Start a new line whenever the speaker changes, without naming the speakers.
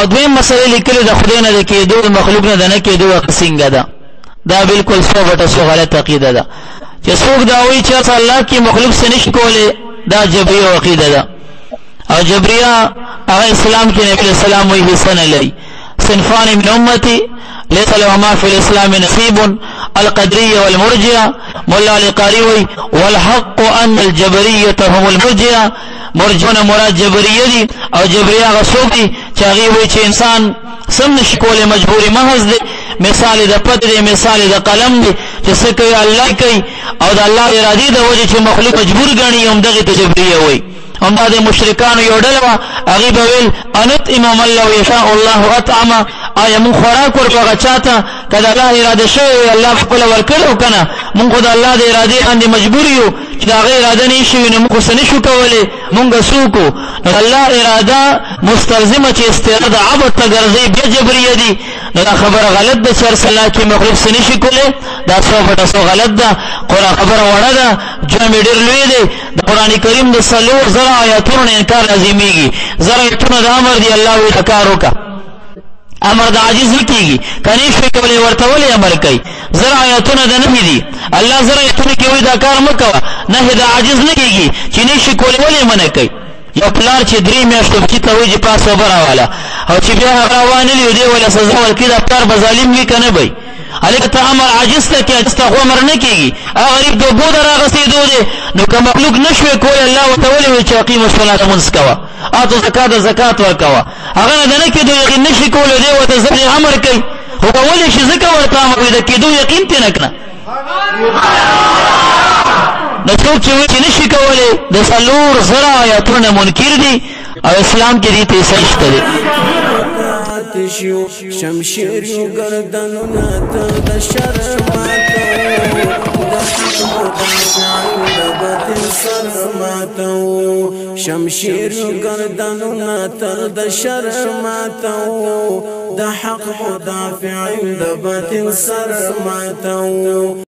او دویم مسئله لیکل د خدای نه د کېدو د مخلوق نه د نه کېدو څنګه ده دا بالکل 100% غلط عقیده ده چې څوک دا وایي چې الله کې مخلوق څه نشي کولای دا جبريه عقیده ده او جبريه هغه اسلام کې نبی اسلام وایي حسن لري صنفان من امتي ليس لهما في الاسلام نصيب القدريه والمرجئه مولا القاري والحق ان الجبريه هم المرجئه مرجئه مراد جبريه دي او جبريه هغه څوک دي چې هغه وایي چې انسان سم نشي کولای مجبوري محض دي مثال د پد دی مثال د قلم دی چې څه کوي الله کوي او د الله ارادي د وجه چې مخلوق مجبور غني هم دغه تجبریه وي هم د مشرکانو یو ډله هغه به ویل انت امام الله یشاء الله اطعم آیا مون خوراک ورکړه چاته کله الله اراده شوی الله خپل ورکړو کنه مونږ د الله د ارادي باندې مجبور یو چې دا غیر اراده نشي نو موږ څه نشو کولای مونږ سوکو الله اراده مستلزمه چې استراده عبادت ته ګرځي بیا جبریه دي دا خبره غلط ده چې رسول کې مخلوق څه نشي کولای دا 100% غلط ده قرآن خبره وړه ده جامع ډېر لوی دی د قران کریم د سلور زره آیاتونو انکار لازميږي زره آیاتونه د امر دی الله وی کار وکا امر د عاجز نکېږي کني شي کولای ورته ولې امر کوي زره آیاتونه د نه دي الله زره آیاتونه کوي دا کار مکوه نه دا عاجز نکېږي چې نشي کولای ولې منع کوي یو پلار چې درې میاشتې چې ته وځي پاسه براواله او چې بیا روانه لیو دی ولا سزا ورکړي دا پلار به ظالم وي کنه به الکه ته امر عاجز ته کې عاجز ته امر نه کېږي غریب دو بو دراغسېدو دی نو که مخلوق نشوي کولای الله ورته ولې چې اقیم الصلاه منځ کوه اته زکات ورکوه هغه نه نه کېدو یقین نشي کولای دی ورته ځکه امر کوي خو ولې چې ځکه ورته امر دی کېدو یقین ته نه کنه نو څوک چې نشي کولای د سلور زره آیاتونه منکر دي او اسلام کې دي ته سجده دي
شمشیر یو گردنونه ته د شرماتو د حق سرماتو شمشیر یو گردنونه ته د شرماتو د حق مدافعین د باطل سرماتو